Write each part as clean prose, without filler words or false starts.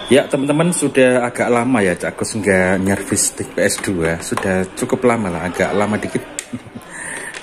Ya teman-teman, sudah agak lama ya Cak Kus nggak nyervis stick PS2. Sudah cukup lama lah, agak lama dikit.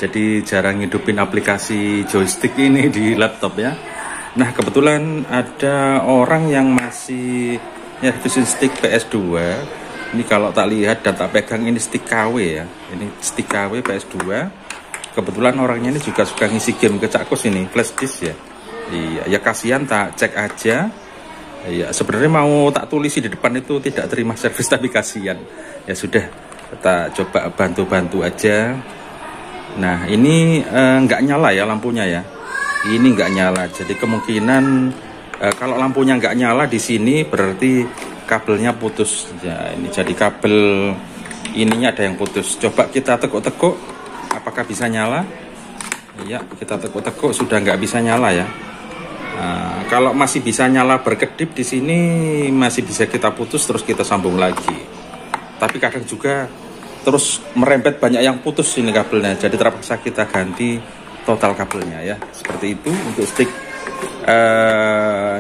Jadi jarang ngidupin aplikasi joystick ini di laptop ya. Nah kebetulan ada orang yang masih nyervisin stick PS2. Ini kalau tak lihat dan tak pegang, ini stick KW ya. Ini stick KW PS2. Kebetulan orangnya ini juga suka ngisi game ke Cak Kus ini, flash disk ya. Iya, ya kasihan, tak cek aja. Ya sebenarnya mau tak tulisi di depan itu tidak terima servis, tapi kasihan. Ya sudah, kita coba bantu-bantu aja. Nah ini nggak nyala ya lampunya ya. Ini nggak nyala, jadi kemungkinan kalau lampunya nggak nyala di sini berarti kabelnya putus. Ya ini jadi kabel ininya ada yang putus. Coba kita tekuk-tekuk, apakah bisa nyala? Iya, kita tekuk-tekuk sudah nggak bisa nyala ya. Nah, kalau masih bisa nyala berkedip di sini masih bisa kita putus terus kita sambung lagi. Tapi kadang juga terus merembet, banyak yang putus ini kabelnya. Jadi terpaksa kita ganti total kabelnya ya. Seperti itu untuk stick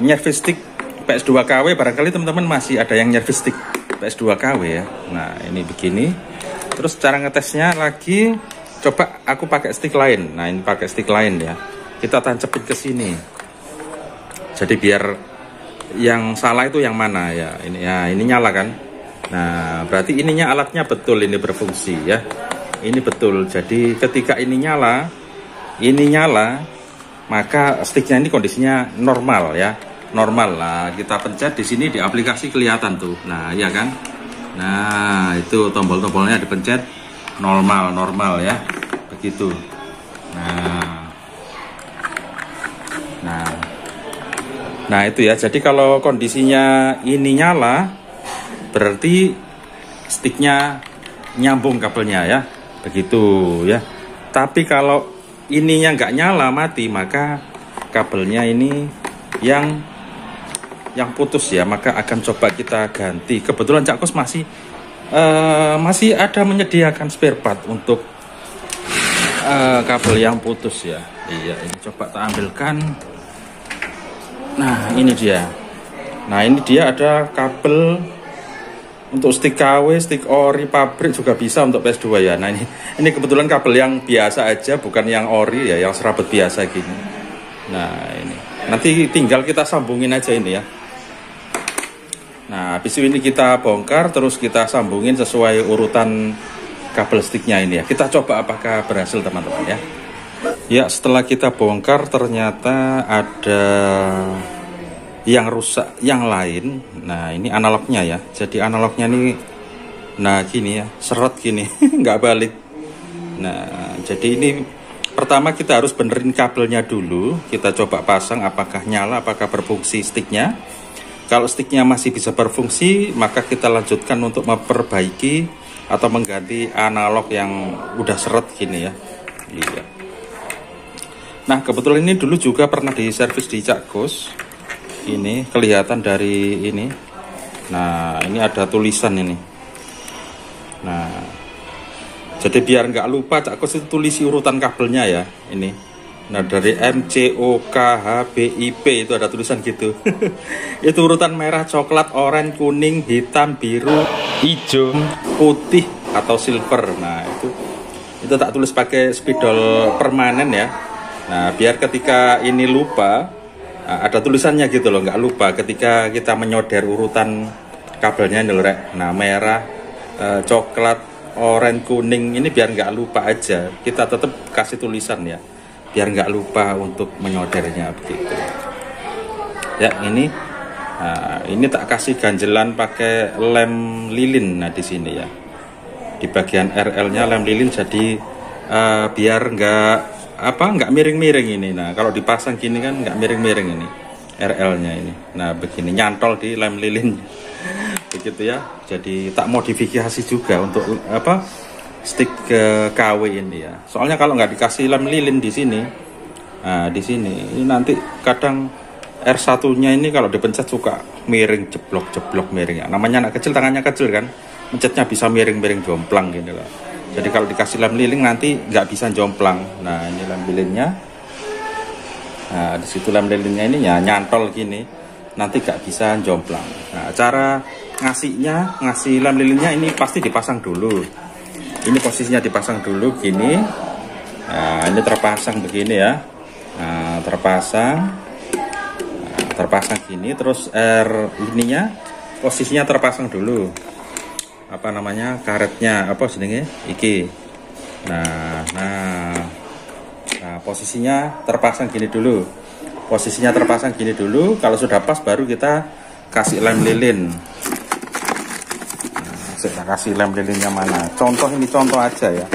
nyervis stick PS2 KW. Barangkali teman-teman masih ada yang nyervis stick PS2 KW ya. Nah ini begini. Terus cara ngetesnya lagi, coba aku pakai stick lain. Nah ini pakai stick lain ya. Kita tancepin ke sini. Jadi biar yang salah itu yang mana ya. Ini ya, ini nyala kan. Nah berarti ininya alatnya betul, ini berfungsi ya. Ini betul. Jadi ketika ini nyala, maka sticknya ini kondisinya normal ya. Normal lah. Kita pencet di sini, di aplikasi kelihatan tuh. Nah iya kan. Nah itu tombol-tombolnya dipencet, normal ya. Begitu. Nah itu ya, jadi kalau kondisinya ini nyala berarti sticknya nyambung kabelnya ya, begitu ya. Tapi kalau ininya nggak nyala, mati, maka kabelnya ini yang putus ya, maka akan coba kita ganti. Kebetulan Cak Kus masih ada menyediakan spare part untuk kabel yang putus ya. Iya, ini coba tak ambilkan. Nah ini dia. Nah ini dia, ada kabel untuk stick KW, stick ori pabrik juga bisa untuk PS2 ya. Nah ini kebetulan kabel yang biasa aja, bukan yang ori ya, yang serabut biasa gini. Nah ini nanti tinggal kita sambungin aja ini ya. Nah habis ini kita bongkar, terus kita sambungin sesuai urutan kabel sticknya ini ya. Kita coba apakah berhasil teman-teman ya. Ya setelah kita bongkar ternyata ada yang rusak yang lain. Nah ini analognya ya. Jadi analognya ini, nah gini ya, seret gini nggak balik. Nah jadi ini pertama kita harus benerin kabelnya dulu. Kita coba pasang apakah nyala, apakah berfungsi sticknya. Kalau sticknya masih bisa berfungsi, maka kita lanjutkan untuk memperbaiki atau mengganti analog yang udah seret gini ya. Iya. Nah kebetulan ini dulu juga pernah diservis di Cak Kus. Ini kelihatan dari ini. Nah ini ada tulisan ini. Nah jadi biar nggak lupa, Cak Kus itu tulisi urutan kabelnya ya ini. Nah dari MCOKHBIP itu ada tulisan gitu. Itu urutan merah, coklat, oranye, kuning, hitam, biru, hijau, putih atau silver. Nah itu tak tulis pakai spidol permanen ya. Nah biar ketika ini lupa, ada tulisannya gitu loh, nggak lupa ketika kita menyoder urutan kabelnya ini loh rek. Nah merah, coklat, oranye, kuning, ini biar nggak lupa aja, kita tetap kasih tulisan ya, biar nggak lupa untuk menyodernya begitu ya. Ini tak kasih ganjelan pakai lem lilin. Nah di sini ya, di bagian RL-nya lem lilin, jadi biar nggak miring-miring ini. Nah kalau dipasang gini kan nggak miring-miring ini RL-nya ini. Nah begini nyantol di lem lilin begitu ya. Jadi tak modifikasi juga untuk stick ke KW ini ya. Soalnya kalau nggak dikasih lem lilin di sini, nah di sini ini nanti kadang R1-nya ini kalau dipencet suka miring, jeblok miring ya. Namanya anak kecil, tangannya kecil kan, mencetnya bisa miring jomplang gini lah. Jadi kalau dikasih lem lilin nanti nggak bisa jomplang. Nah ini lem lilinnya. Nah di situ lem lilinnya ini ya nyantol gini. nanti gak bisa jomplang. Nah, cara ngasih lem lilinnya ini pasti dipasang dulu. Ini posisinya dipasang dulu gini. Nah, ini terpasang begini ya. Nah, terpasang gini, terus ininya posisinya terpasang dulu. Apa namanya? Karetnya apa jenenge? Iki. Nah, posisinya terpasang gini dulu. Kalau sudah pas baru kita kasih lem lilin. Saya kasih lem lilinnya mana? Ini contoh aja ya.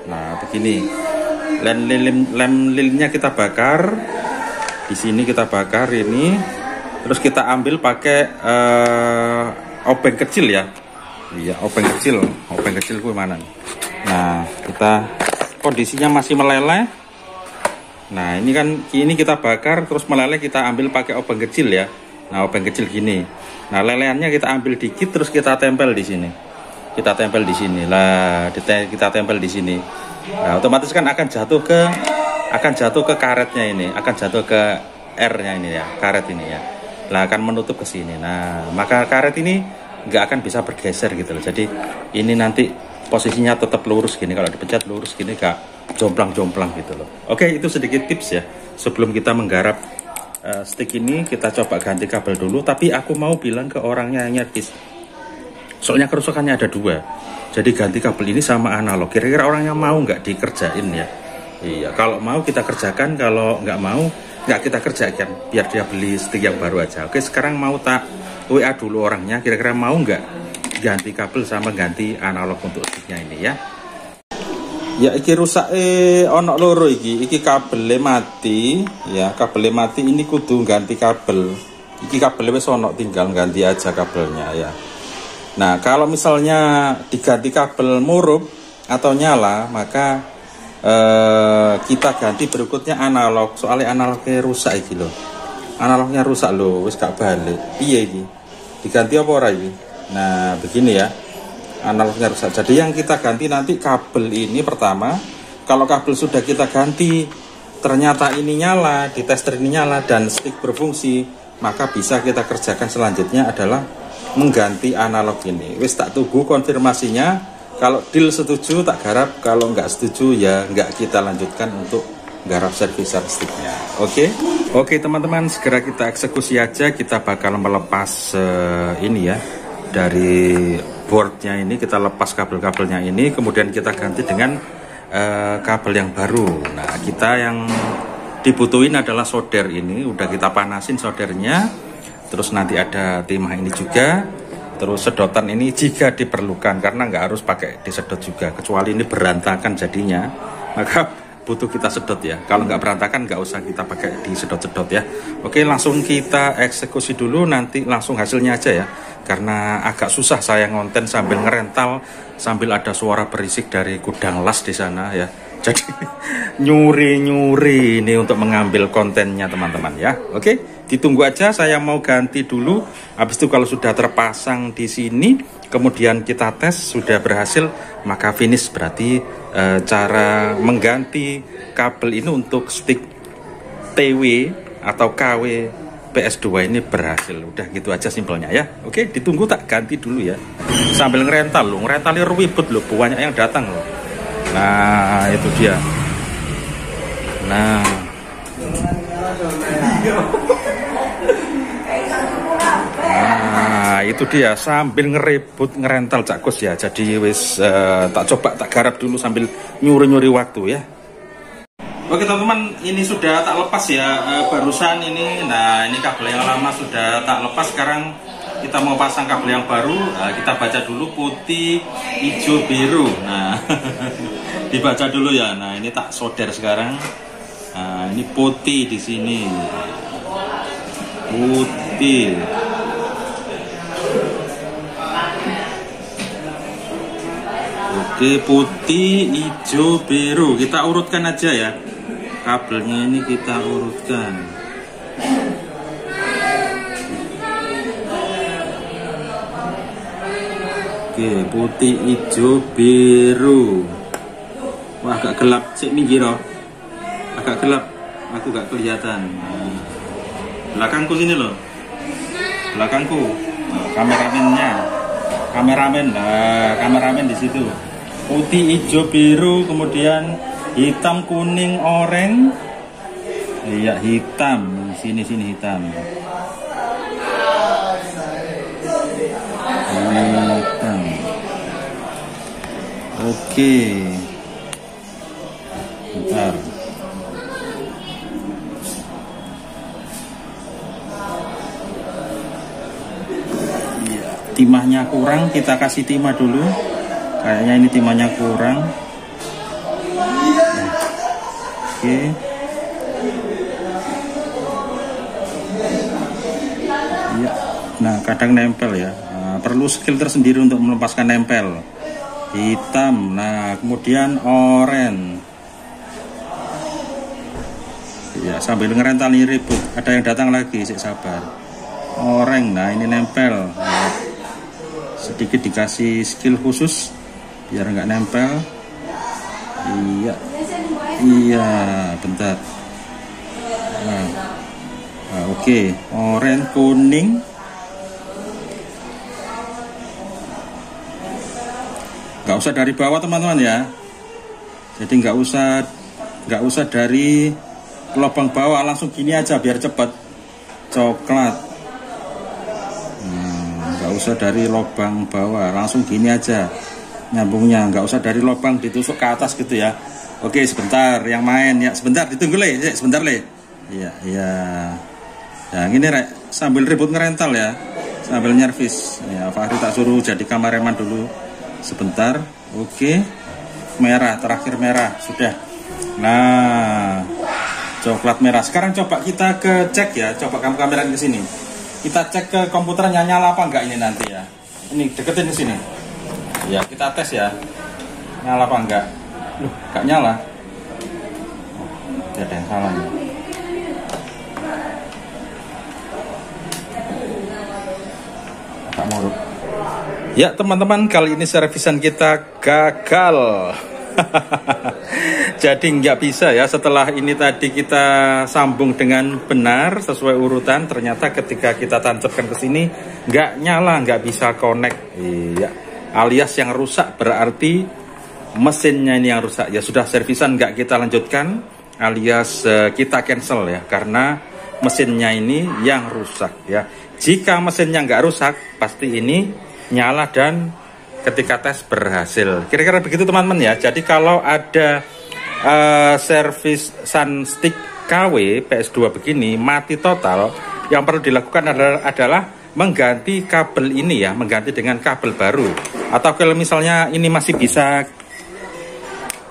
Nah, begini. Lem lilinnya kita bakar. Di sini kita bakar ini. Terus kita ambil pakai obeng kecil ya. Iya, obeng kecil gue mana? Nah, kita kondisinya masih meleleh. Nah, ini kita bakar terus meleleh, kita ambil pakai obeng kecil ya. Nah, obeng kecil gini. Nah, lelehannya kita ambil dikit terus kita tempel di sini. Kita tempel di sini. Nah, otomatis kan akan jatuh ke karetnya ini, akan jatuh ke R-nya ini ya, karet ini ya. Nah, akan menutup ke sini. Nah, maka karet ini nggak akan bisa bergeser gitu loh. Jadi ini nanti posisinya tetap lurus gini, kalau dipencet lurus gini, gak jomplang-jomplang gitu loh. Oke, itu sedikit tips ya. Sebelum kita menggarap stick ini, kita coba ganti kabel dulu. Tapi aku mau bilang ke orangnya soalnya kerusakannya ada 2. Jadi ganti kabel ini sama analog. Kira-kira orangnya mau nggak dikerjain ya? Iya, kalau mau kita kerjakan, kalau nggak mau nggak kita kerjakan. Biar dia beli stick yang baru aja. Oke, sekarang mau tak WA dulu orangnya. Kira-kira mau nggak ganti kabel sama ganti analog untuk sticknya ini ya? Ya, iki rusak ono loro iki kabelnya mati ya, kabelnya mati, ini kudu ganti kabel. Iki kabelnya wis ono, tinggal ganti aja kabelnya ya. Nah, kalau misalnya diganti kabel murup atau nyala, maka kita ganti berikutnya analog. Soalnya analognya rusak iki loh. Analognya rusak loh, wis gak balik. Iya iki. Diganti apa ora iki? Nah, begini ya. Analognya rusak. Jadi yang kita ganti nanti kabel ini pertama. Kalau kabel sudah kita ganti, ternyata ini nyala, di tester ini nyala dan stick berfungsi, maka bisa kita kerjakan selanjutnya adalah mengganti analog ini. Wis tak tunggu konfirmasinya. Kalau deal setuju tak garap, kalau nggak setuju ya nggak kita lanjutkan untuk garap servisan sticknya. Oke teman-teman, segera kita eksekusi aja. Kita bakal melepas ini ya, dari boardnya ini kita lepas kabel-kabelnya ini, kemudian kita ganti dengan kabel yang baru. Nah, kita yang dibutuhin adalah solder ini, udah kita panasin soldernya. Terus nanti ada timah ini juga, terus sedotan ini jika diperlukan, karena nggak harus pakai disedot juga, kecuali ini berantakan jadinya, maka butuh kita sedot ya. Kalau nggak berantakan nggak usah kita pakai disedot-sedot ya. Oke, langsung kita eksekusi dulu, nanti langsung hasilnya aja ya. Karena agak susah saya ngonten sambil ngerental, sambil ada suara berisik dari gudang las di sana ya. Jadi nyuri-nyuri ini untuk mengambil kontennya teman-teman ya. Oke, ditunggu aja, saya mau ganti dulu. Habis itu kalau sudah terpasang di sini, kemudian kita tes sudah berhasil, maka finish. Berarti cara mengganti kabel ini untuk stick TW atau KW PS2 ini berhasil. Udah gitu aja simpelnya ya. Oke, ditunggu tak ganti dulu ya. Sambil ngerental loh, ngerentalnya ribet loh, banyak yang datang loh. Nah, itu dia. Nah, itu dia, sambil ngerebut ngerental Cak Kus ya. Jadi wis tak coba tak garap dulu sambil nyuri-nyuri waktu ya. Oke teman-teman, ini sudah tak lepas ya barusan ini. Nah, ini kabel yang lama sudah tak lepas. Sekarang kita mau pasang kabel yang baru. Nah, kita baca dulu putih, hijau, biru. Nah, dibaca dulu ya. Nah, ini tak solder sekarang. Nah, ini putih di sini. Putih. Oke, putih, hijau, biru. Kita urutkan aja ya. Kabelnya ini kita urutkan. Oke, putih, hijau, biru. Wah, agak gelap. Cek minggir oh. Agak gelap. Aku gak kelihatan. Belakangku sini loh. Belakangku. Nah, kameramennya. Kameramen di situ. Putih, hijau, biru, kemudian hitam, kuning, oranye. Iya, hitam. Sini hitam. Hitam. Oke. Bentar. Iya, timahnya kurang, kita kasih timah dulu. Kayaknya ini timahnya kurang. Oke. Iya. Nah, kadang nempel ya. Nah, perlu skill tersendiri untuk melepaskan nempel. Hitam. Nah, kemudian oranye. Ya, sambil ngerental ini ribut. Ada yang datang lagi, sik sabar. Oranye. Nah, ini nempel. Nah, sedikit dikasih skill khusus biar nggak nempel. Iya, bentar. Nah, oke. Oranye, kuning. Nggak usah dari bawah teman-teman ya. Jadi nggak usah dari lubang bawah, langsung gini aja biar cepat. Coklat. Nggak usah dari lubang bawah, langsung gini aja nyambungnya. Nggak usah dari lubang ditusuk ke atas gitu ya. Oke, sebentar yang main ya. Sebentar ditunggu le, sebentar le. Iya. Nah, ini Rek, sambil ribut ngerental ya. Sambil nyervis. Ya, Fahri tak suruh jadi kameramen dulu. Sebentar. Oke. Merah, terakhir merah sudah. Nah, coklat merah. Sekarang coba kita ke cek ya. Coba kamu kamerain ke sini. Kita cek ke komputernya nyala apa enggak ini nanti ya. Ini deketin ke sini. Ya, kita tes ya. Nyala apa enggak? Loh, enggak nyala. Ada yang salah nih. Agak muruk. Ya teman-teman, kali ini servisan kita gagal. Jadi nggak bisa ya. Setelah ini tadi kita sambung dengan benar sesuai urutan, ternyata ketika kita tancapkan ke sini nggak nyala, nggak bisa connect. Iya, alias yang rusak berarti mesinnya ini yang rusak. Ya sudah, servisan nggak kita lanjutkan, alias kita cancel ya, karena mesinnya ini yang rusak ya. Jika mesinnya nggak rusak, pasti ini nyala dan ketika tes berhasil. Kira-kira begitu teman-teman ya. Jadi kalau ada servis Sunstick KW PS2 begini mati total, yang perlu dilakukan adalah mengganti kabel ini ya, mengganti dengan kabel baru. Atau kalau misalnya ini masih bisa,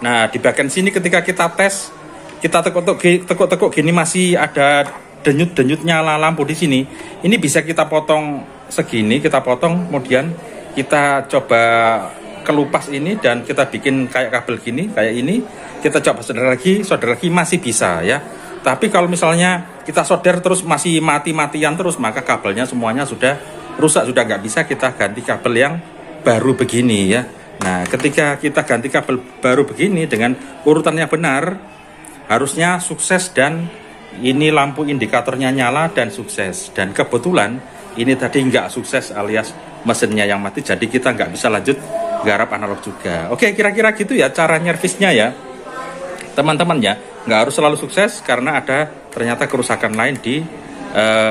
nah di bagian sini ketika kita tes, kita tekuk-tekuk gini masih ada denyut-denyut nyala lampu di sini. Ini bisa kita potong segini, kita potong, kemudian kita coba kelupas ini dan kita bikin kayak kabel gini, kayak ini. Kita coba solder lagi masih bisa ya. Tapi kalau misalnya kita solder terus masih mati-matian terus, maka kabelnya semuanya sudah rusak, sudah nggak bisa kita ganti kabel yang baru begini ya. Nah, ketika kita ganti kabel baru begini dengan urutan yang benar, harusnya sukses dan ini lampu indikatornya nyala dan sukses. Dan kebetulan ini tadi nggak sukses alias mesinnya yang mati, jadi kita nggak bisa lanjut garap analog juga. Oke, kira-kira gitu ya cara nyervisnya ya teman-teman ya. Nggak harus selalu sukses karena ada ternyata kerusakan lain di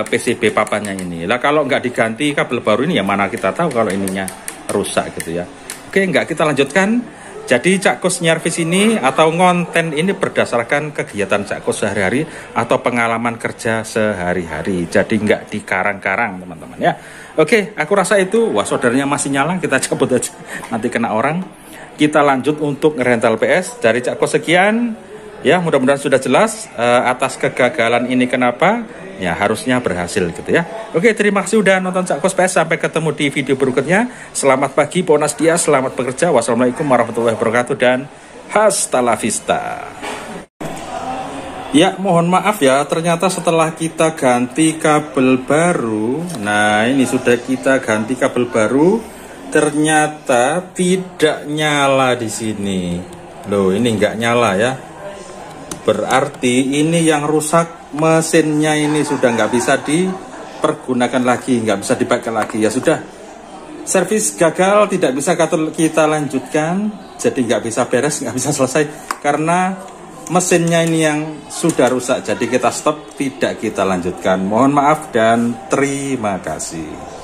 PCB papannya ini. Lah kalau nggak diganti kabel baru ini ya mana kita tahu kalau ininya rusak gitu ya. Oke, nggak kita lanjutkan. Jadi Cak Kos nyervis ini atau konten ini berdasarkan kegiatan Cak Kos sehari-hari atau pengalaman kerja sehari-hari. Jadi nggak dikarang-karang teman-teman ya. Oke, aku rasa itu. Wah, soldernya masih nyala, kita cabut aja. Nanti kena orang. Kita lanjut untuk rental PS dari Cak Kos. Sekian. Ya, mudah-mudahan sudah jelas atas kegagalan ini kenapa. Ya, harusnya berhasil gitu ya. Oke, terima kasih udah nonton Cak Kos PS. Sampai ketemu di video berikutnya. Selamat pagi, Ponas dia, selamat bekerja. Wassalamualaikum warahmatullahi wabarakatuh dan hasta la vista. Ya, mohon maaf ya, ternyata setelah kita ganti kabel baru, nah ini sudah kita ganti kabel baru, ternyata tidak nyala di sini. Loh, ini nggak nyala ya. berarti ini yang rusak, mesinnya ini sudah nggak bisa dipergunakan lagi, nggak bisa dipakai lagi. Ya sudah, servis gagal, tidak bisa kita lanjutkan, jadi nggak bisa beres, nggak bisa selesai karena mesinnya ini yang sudah rusak. Jadi kita stop, tidak kita lanjutkan. Mohon maaf dan terima kasih.